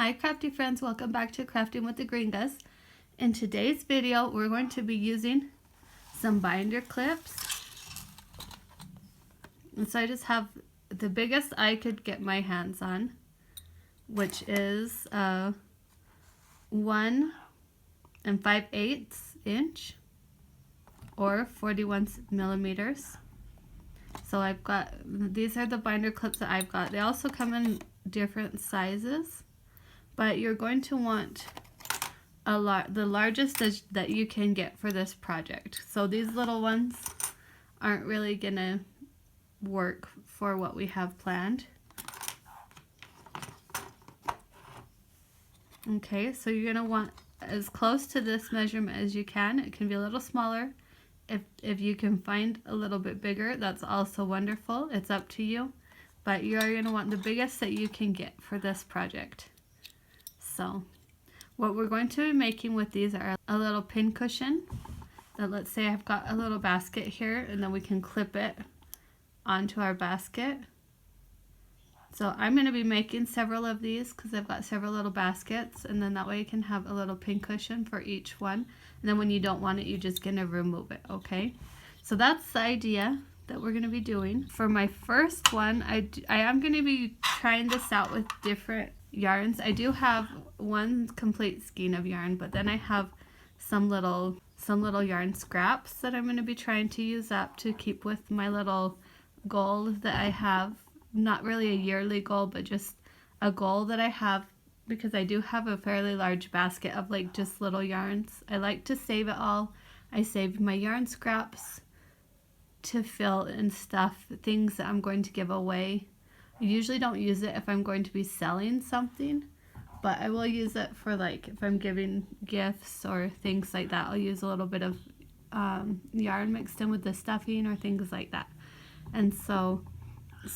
Hi crafty friends, welcome back to Crafting with the Gringas. In today's video we're going to be using some binder clips. And so I just have the biggest I could get my hands on, which is 1 5/8 inch or 41 millimeters. So I've got, these are the binder clips that I've got. They also come in different sizes, but you're going to want the largest that you can get for this project. So these little ones aren't really gonna work for what we have planned. Okay, so you're gonna want as close to this measurement as you can. It can be a little smaller. If you can find a little bit bigger, that's also wonderful. It's up to you, but you're going to want the biggest that you can get for this project. So what we're going to be making with these are a little pin cushion that, let's say I've got a little basket here, and then we can clip it onto our basket. So I'm going to be making several of these because I've got several little baskets, and then that way you can have a little pin cushion for each one. And then when you don't want it, you're just going to remove it, okay? So that's the idea that we're going to be doing. For my first one, I am going to be trying this out with different yarns. I do have one complete skein of yarn, but then I have some little yarn scraps that I'm going to be trying to use up to keep with my little goal that I have. Not really a yearly goal, but just a goal that I have, because I do have a fairly large basket of like just little yarns. I like to save it all. I saved my yarn scraps to fill in stuff, things that I'm going to give away. I usually don't use it if I'm going to be selling something, but I will use it for, like, if I'm giving gifts or things like that. I'll use a little bit of yarn mixed in with the stuffing or things like that. And so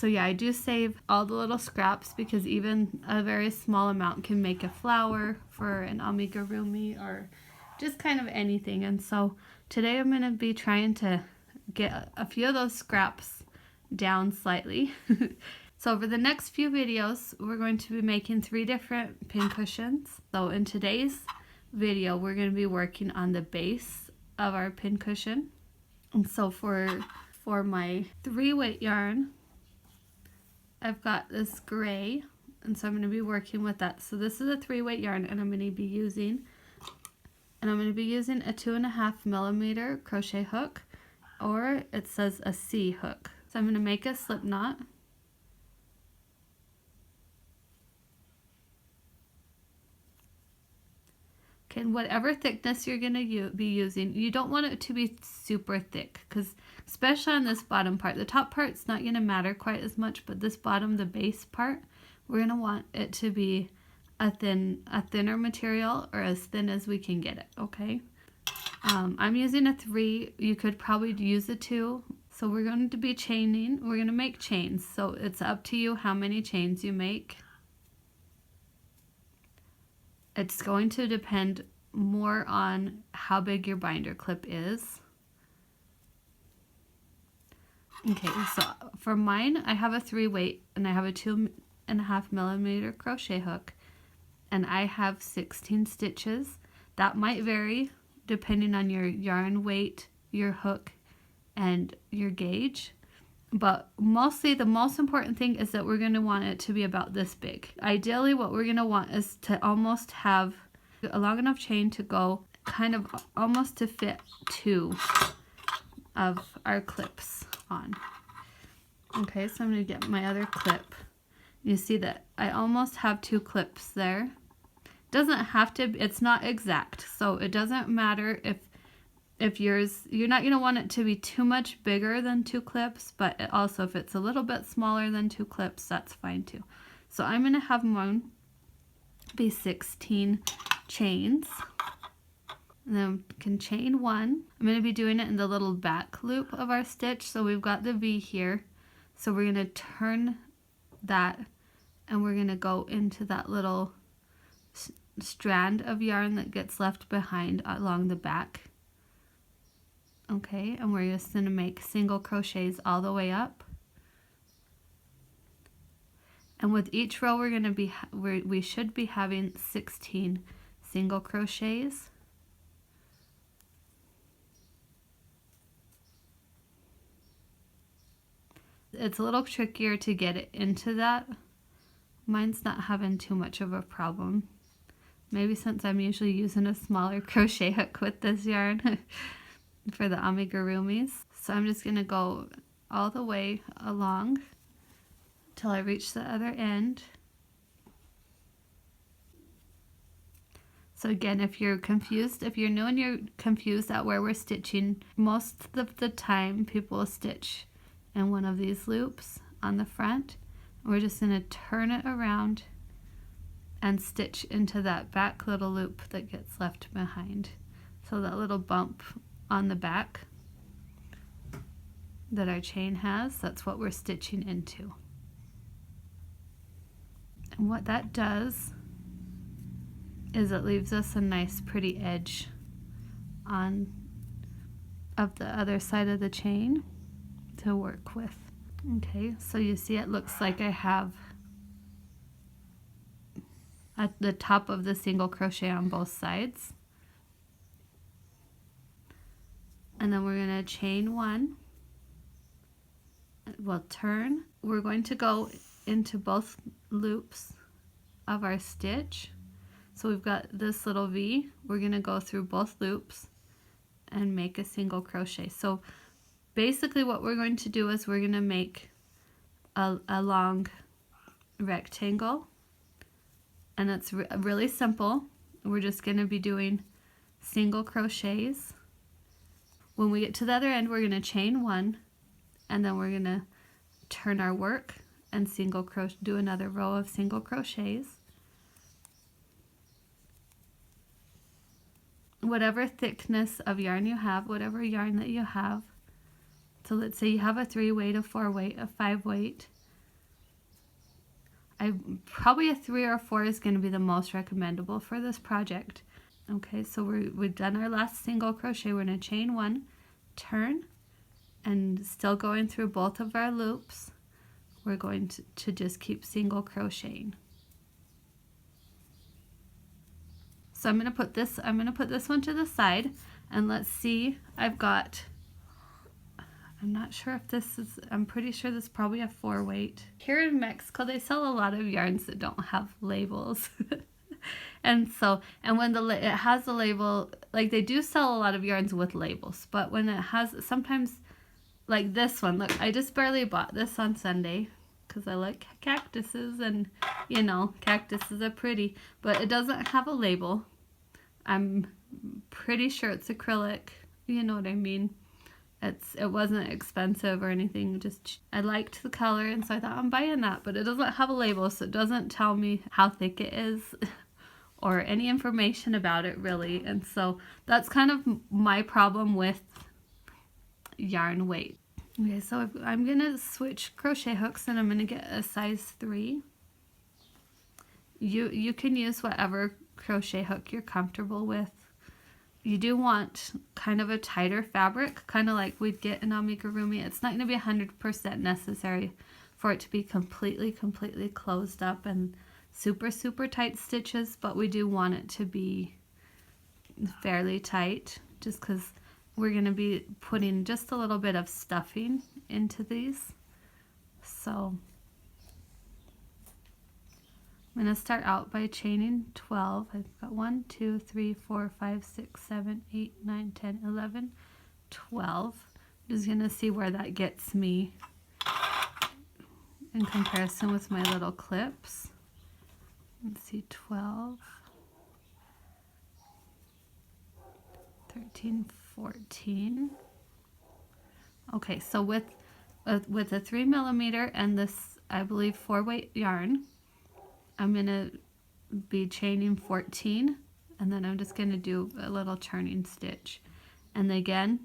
yeah, I do save all the little scraps, because even a very small amount can make a flower for an amigurumi or just kind of anything. And so today I'm going to be trying to get a few of those scraps down slightly. So over the next few videos, we're going to be making 3 different pin cushions. So in today's video, we're going to be working on the base of our pin cushion. And so for my 3-weight yarn, I've got this gray, and so I'm going to be working with that. So this is a 3-weight yarn, and I'm going to be using a 2.5 millimeter crochet hook, or it says a C hook. So I'm going to make a slip knot. Okay, and whatever thickness you're going to be using, you don't want it to be super thick, because especially on this bottom part, the top part's not going to matter quite as much, but this bottom, the base part, we're going to want it to be a thinner material, or as thin as we can get it, okay? I'm using a 3. You could probably use a 2. So we're going to be chaining. We're going to make chains, so it's up to you how many chains you make. It's going to depend more on how big your binder clip is. Okay, so for mine, I have a 3-weight, and I have a 2.5 millimeter crochet hook, and I have 16 stitches. That might vary depending on your yarn weight, your hook, and your gauge. But mostly the most important thing is that we're going to want it to be about this big. Ideally, what we're going to want is to almost have a long enough chain to go kind of almost to fit 2 of our clips on. Okay, so I'm going to get my other clip. You see that I almost have 2 clips there. Doesn't have to, it's not exact, so it doesn't matter if yours, you're not going to want it to be too much bigger than 2 clips, but also if it's a little bit smaller than 2 clips, that's fine too. So I'm going to have mine be 16 chains. And then we can chain 1. I'm going to be doing it in the little back loop of our stitch. So we've got the V here. So we're going to turn that, and we're going to go into that little strand of yarn that gets left behind along the back. Okay, and we're just going to make single crochets all the way up. And with each row we should be having 16 single crochets. It's a little trickier to get it into that. Mine's not having too much of a problem. Maybe since I'm usually using a smaller crochet hook with this yarn for the amigurumis. So I'm just going to go all the way along till I reach the other end. So again, if you're confused, if you're new and you're confused at where we're stitching, most of the time people will stitch in one of these loops on the front. We're just going to turn it around and stitch into that back little loop that gets left behind. So that little bump on the back that our chain has, that's what we're stitching into. And what that does is it leaves us a nice pretty edge on of the other side of the chain to work with. Okay, so you see it looks like I have at the top of the single crochet on both sides. And then we're going to chain one. We'll turn. We're going to go into both loops of our stitch. So we've got this little V. We're going to go through both loops and make a single crochet. So basically what we're going to do is we're going to make a long rectangle, and it's really simple. We're just going to be doing single crochets. When we get to the other end, we're going to chain one, and then we're going to turn our work and single crochet, do another row of single crochets. Whatever thickness of yarn you have, whatever yarn that you have. So let's say you have a 3-weight, a 4-weight, a 5-weight. Probably a 3 or 4 is going to be the most recommendable for this project. Okay, so we've done our last single crochet. We're going to chain one, turn, and still going through both of our loops, we're going to just keep single crocheting. So I'm going to put this one to the side, and let's see. I'm not sure if this is, I'm pretty sure this is probably a 4-weight. Here in Mexico, they sell a lot of yarns that don't have labels. And when it has a label, like they do sell a lot of yarns with labels, but when it has, sometimes, like this one, look, I just barely bought this on Sunday because I like cactuses, and you know, cactuses are pretty, but it doesn't have a label. I'm pretty sure it's acrylic, you know what I mean. It wasn't expensive or anything, just I liked the color, and so I thought I'm buying that, but it doesn't have a label, so it doesn't tell me how thick it is or any information about it really. And so that's kind of my problem with yarn weight. Okay, so I'm gonna switch crochet hooks, and I'm gonna get a size 3. You can use whatever crochet hook you're comfortable with. You do want kind of a tighter fabric, kind of like we'd get an amigurumi. It's not going to be 100% necessary for it to be completely closed up and super tight stitches, but we do want it to be fairly tight just because we're going to be putting just a little bit of stuffing into these. So I'm going to start out by chaining 12. I've got 1, 2, 3, 4, 5, 6, 7, 8, 9, 10, 11, 12. I'm just going to see where that gets me in comparison with my little clips. Let's see, 12, 13, 14. Okay, so with a 3mm and this, I believe, 4-weight yarn, I'm going to be chaining 14, and then I'm just going to do a little turning stitch. And again,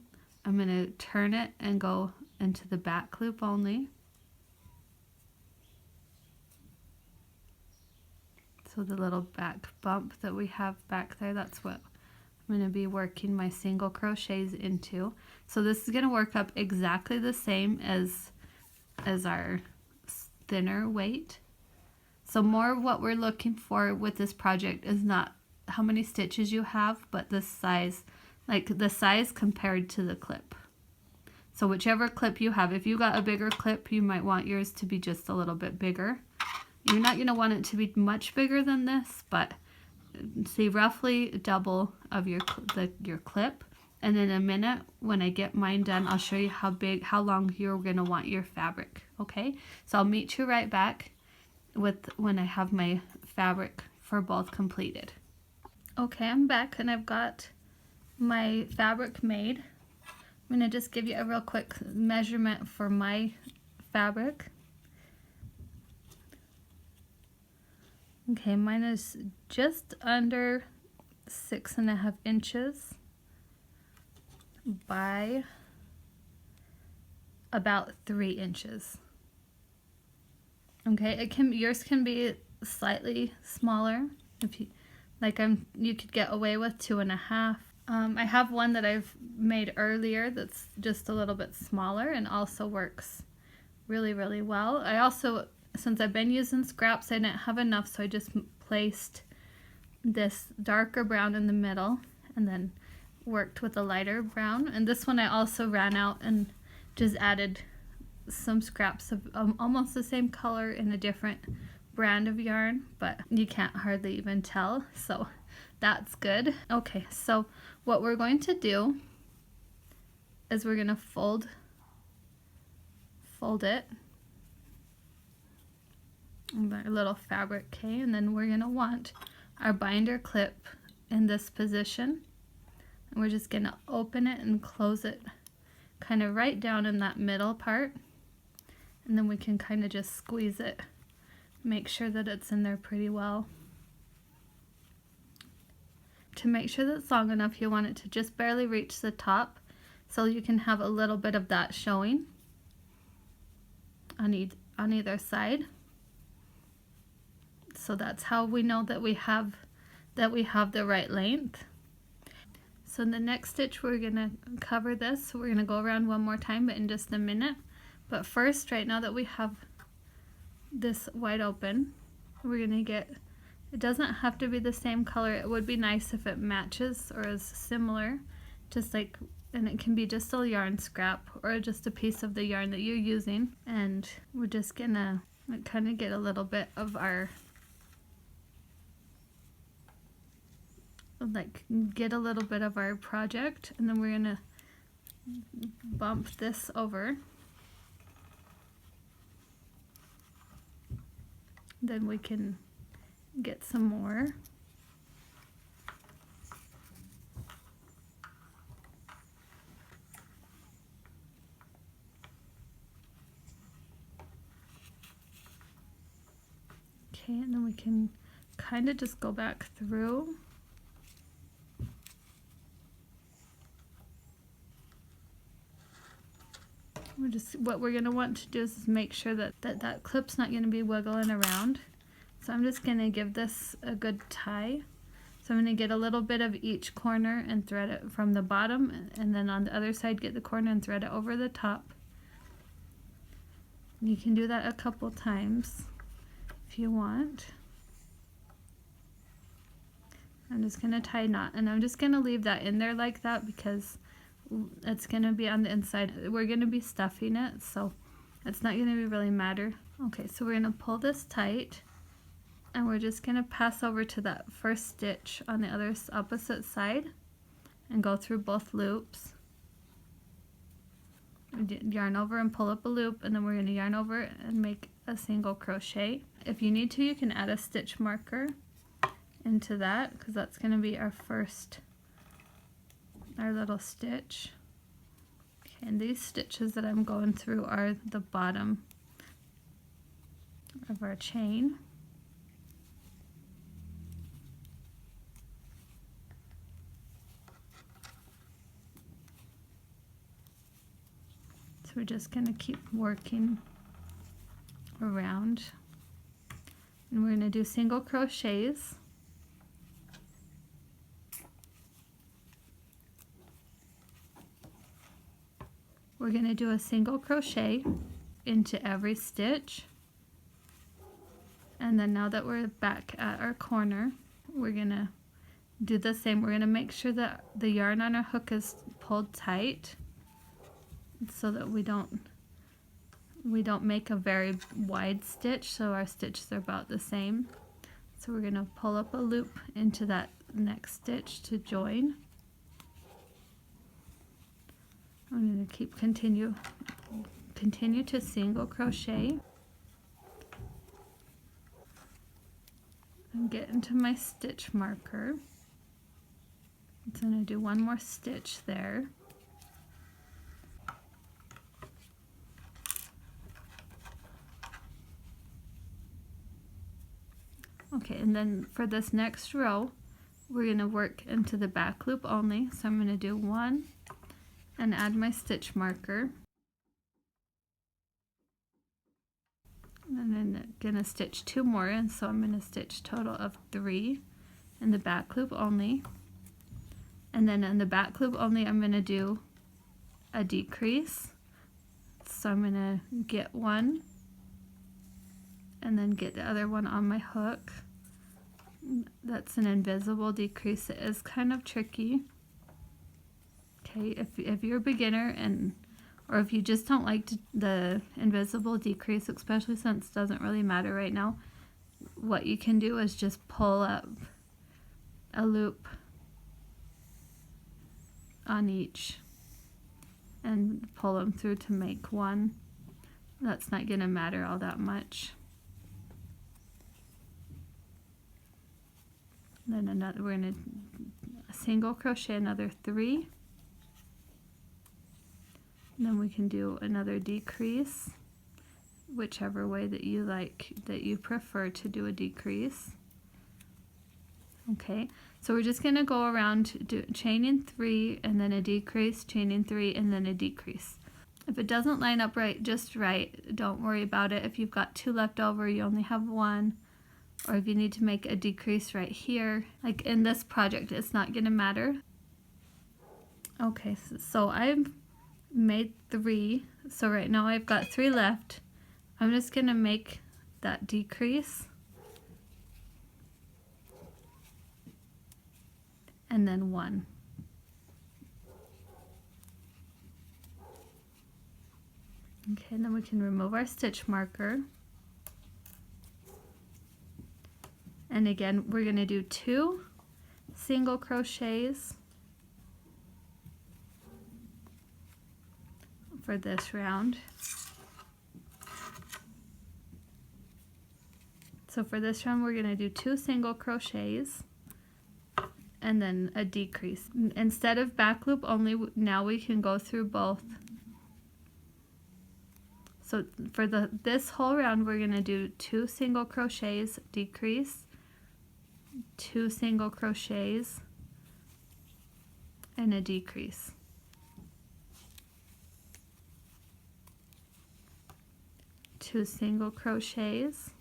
I'm going to turn it and go into the back loop only. So the little back bump that we have back there, that's what I'm going to be working my single crochets into. So this is going to work up exactly the same as our thinner weight. So more of what we're looking for with this project is not how many stitches you have, but the size, like the size compared to the clip. So whichever clip you have, if you got a bigger clip, you might want yours to be just a little bit bigger. You're not going to want it to be much bigger than this, but see, roughly double of your clip. And in a minute, when I get mine done, I'll show you how long you're going to want your fabric. Okay, so I'll meet you right back when I have my fabric for both completed. Okay, I'm back and I've got my fabric made. I'm going to just give you a real quick measurement for my fabric. Okay, mine is just under 6.5 inches by about 3 inches. Okay, yours can be slightly smaller if you you could get away with 2.5. I have one that I've made earlier that's just a little bit smaller and also works really, really well. I also, since I've been using scraps, I didn't have enough, so I just placed this darker brown in the middle and then worked with a lighter brown. And this one I also ran out and just added some scraps of almost the same color in a different brand of yarn, but you can't hardly even tell, so that's good. Okay, so what we're going to do is we're going to fold it, our little fabric, okay, and then we're going to want our binder clip in this position, and we're just going to open it and close it kind of right down in that middle part, and then we can kind of just squeeze it, make sure that it's in there pretty well. To make sure that it's long enough, you want it to just barely reach the top, so you can have a little bit of that showing on either side. So that's how we know that we have the right length. So in the next stitch, we're gonna cover this. So we're gonna go around one more time, but in just a minute. But first, right now that we have this wide open, we're gonna get, it doesn't have to be the same color. It would be nice if it matches or is similar, just like, and it can be just a yarn scrap or just a piece of the yarn that you're using. And we're just gonna kind of get a little bit of our, get a little bit of our project, and then we're gonna bump this over. Then we can get some more. Okay, and then we can kind of just go back through. What we're going to want to do is make sure that clip's not going to be wiggling around. So I'm just going to give this a good tie. So I'm going to get a little bit of each corner and thread it from the bottom, and then on the other side get the corner and thread it over the top. You can do that a couple times if you want. I'm just going to tie a knot, and I'm just going to leave that in there like that because it's going to be on the inside. We're going to be stuffing it, so it's not going to really matter. Okay, so we're going to pull this tight, and we're just going to pass over to that first stitch on the opposite side and go through both loops. Yarn over and pull up a loop, and then we're going to yarn over and make a single crochet. If you need to, you can add a stitch marker into that, because that's going to be our little stitch. Okay, and these stitches that I'm going through are the bottom of our chain. So we're just going to keep working around, and we're going to do single crochets. We're going to do a single crochet into every stitch. And then now that we're back at our corner, we're gonna do the same. We're gonna make sure that the yarn on our hook is pulled tight so that we don't make a very wide stitch, so our stitches are about the same. So we're gonna pull up a loop into that next stitch to join. I'm gonna continue to single crochet and get into my stitch marker. So I'm gonna do one more stitch there. Okay, and then for this next row, we're going to work into the back loop only. So I'm going to do one and add my stitch marker. And then going to stitch two more, and so I'm going to stitch total of 3 in the back loop only. And then in the back loop only, I'm going to do a decrease. So I'm going to get one and then get the other one on my hook. That's an invisible decrease. It is kind of tricky. Okay, if you're a beginner or if you just don't like the invisible decrease, especially since it doesn't really matter right now, what you can do is just pull up a loop on each and pull them through to make one. That's not going to matter all that much. Then we're going to single crochet another 3. And then we can do another decrease, whichever way that you like, that you prefer to do a decrease. Okay, so we're just going to go around chaining 3 and then a decrease, chaining 3 and then a decrease. If it doesn't line up just right, don't worry about it. If you've got 2 left over, you only have 1. Or if you need to make a decrease right here, like in this project, it's not going to matter. Okay, so I've made 3. So right now I've got 3 left. I'm just going to make that decrease. And then 1. Okay, and then we can remove our stitch marker. And again, we're going to do 2 single crochets for this round. So for this round, we're going to do 2 single crochets and then a decrease. Instead of back loop only, now we can go through both. So for this whole round, we're going to do 2 single crochets, decrease, 2 single crochets, and a decrease. Two single crochets,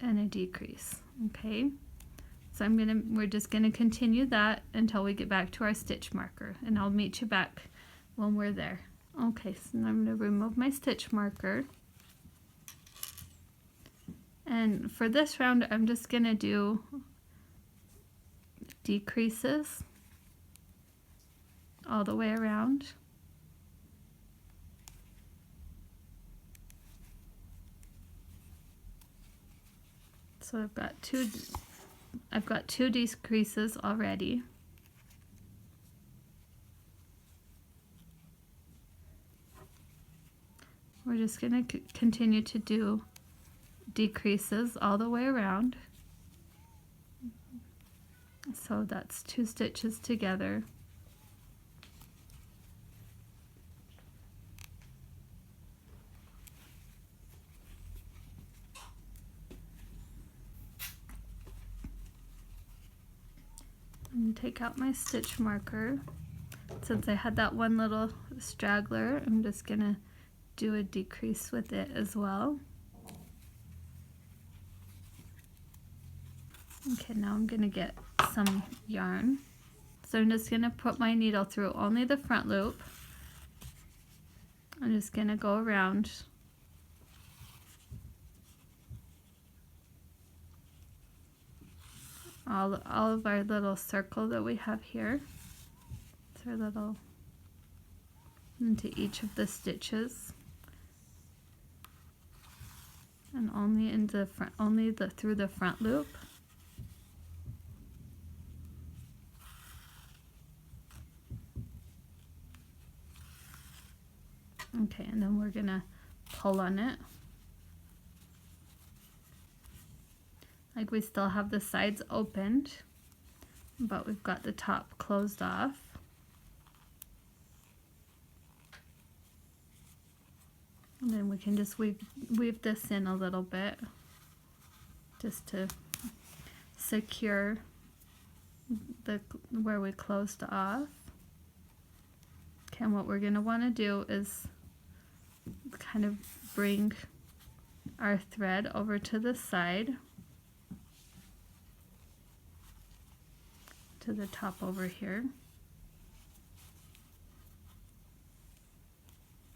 and a decrease. Okay, so we're just gonna continue that until we get back to our stitch marker, and I'll meet you back when we're there. Okay, so now I'm gonna remove my stitch marker. And for this round, I'm just going to do decreases all the way around. So I've got two decreases already. We're just going to continue to do decreases all the way around. So that's 2 stitches together. And take out my stitch marker. Since I had that one little straggler, I'm just gonna do a decrease with it as well. Okay, now I'm gonna get some yarn. So I'm just gonna put my needle through only the front loop I'm just going to go around all of our little circle that we have here. It's our little into each of the stitches, and only into front, through the front loop. Okay, and then we're gonna pull on it. Like we still have the sides opened, but we've got the top closed off. And then we can just weave this in a little bit just to secure where we closed off. Okay, and what we're going to want to do is kind of bring our thread over to the side, to the top over here.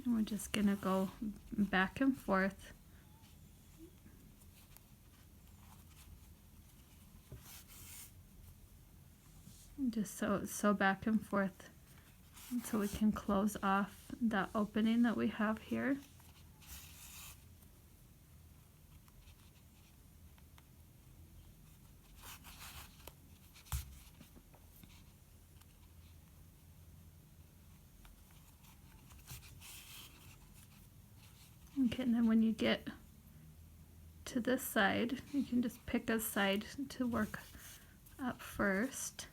And we're just going to go back and forth. Just so back and forth, so we can close off that opening that we have here. Okay, and then when you get to this side, you can just pick a side to work up first.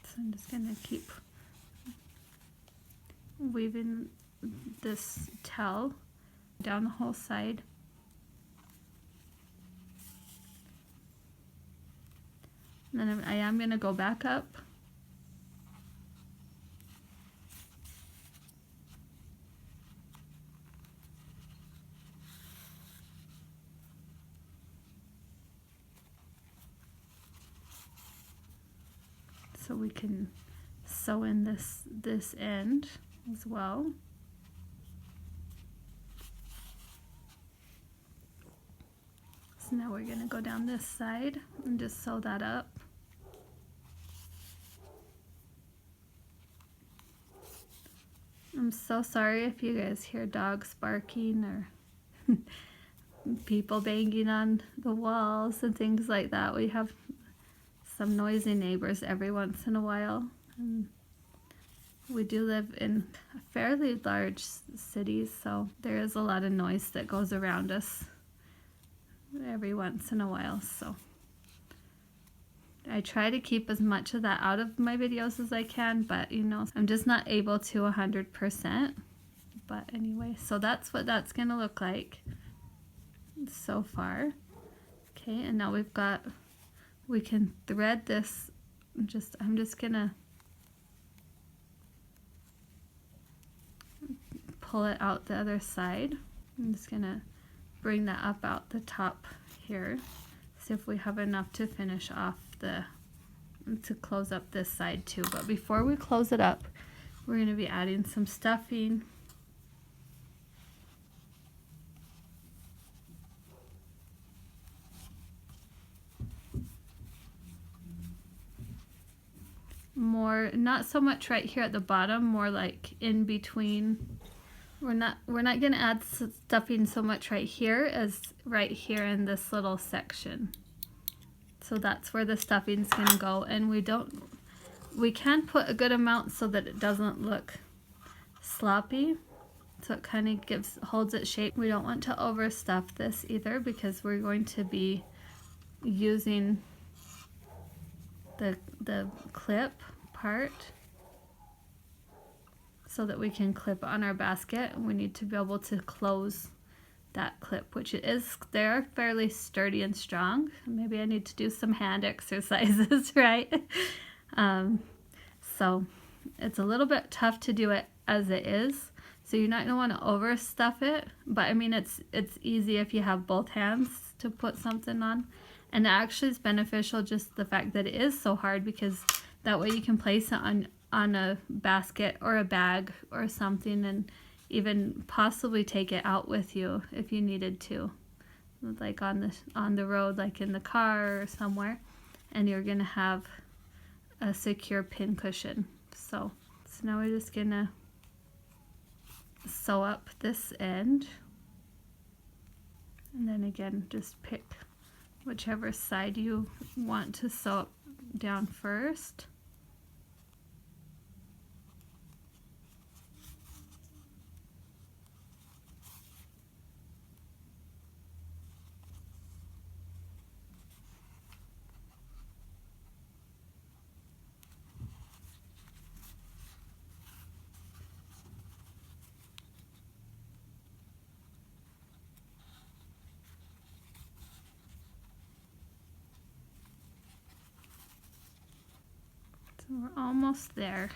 So I'm just going to keep weaving this towel down the whole side. And then I am going to go back up. So we can sew in this end as well. So now we're going to go down this side and just sew that up. I'm so sorry if you guys hear dogs barking or people banging on the walls and things like that. We have some noisy neighbors every once in a while. And we do live in fairly large cities, so there is a lot of noise that goes around us every once in a while. So I try to keep as much of that out of my videos as I can, but you know, I'm just not able to 100%. But anyway, so that's what that's gonna look like so far. Okay, and now we can thread this. I'm just gonna pull it out the other side. I'm just gonna bring that up out the top here. See if we have enough to finish off to close up this side too. But before we close it up, we're going to be adding some stuffing. More, not so much right here at the bottom, more like in between. We're not going to add stuffing so much right here as right here in this little section. So that's where the stuffing's going to go, and we can put a good amount so that it doesn't look sloppy, so it kind of holds its shape. We don't want to overstuff this either, because we're going to be using the clip part so that we can clip on our basket. We need to be able to close that clip, which they're fairly sturdy and strong. Maybe I need to do some hand exercises, right? So it's a little bit tough to do it as it is. So you're not going to want to overstuff it, but I mean it's easy if you have both hands to put something on. And it actually is beneficial, just the fact that it is so hard, because that way you can place it on a basket or a bag or something, and even possibly take it out with you if you needed to, like on the road, like in the car or somewhere, and you're gonna have a secure pin cushion. So now we're just gonna sew up this end, and then again just pick whichever side you want to sew up down first. So we're almost there.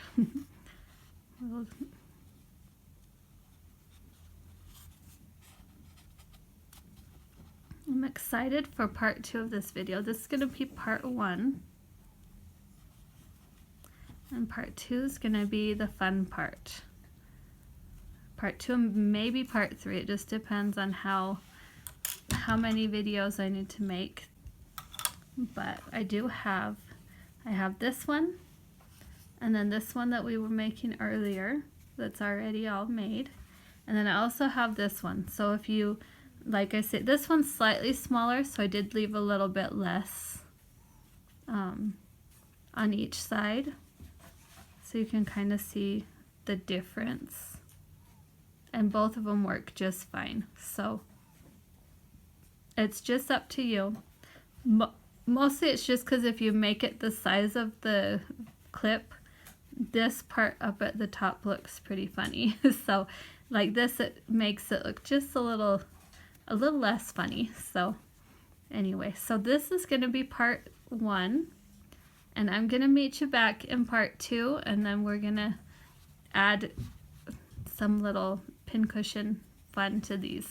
I'm excited for part 2 of this video. This is going to be part 1. And part 2 is going to be the fun part. Part 2, maybe part 3. It just depends on how many videos I need to make. But I have this one, and then this one that we were making earlier that's already all made. And then I also have this one. So if you, like I said, this one's slightly smaller, so I did leave a little bit less on each side, so you can kind of see the difference. And both of them work just fine. So it's just up to you. Mostly it's just because if you make it the size of the clip, this part up at the top looks pretty funny. So like this, it makes it look just a little less funny. So anyway, so this is going to be part 1, and I'm going to meet you back in part 2, and then we're going to add some little pincushion fun to these.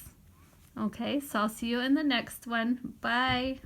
Okay, so I'll see you in the next one. Bye.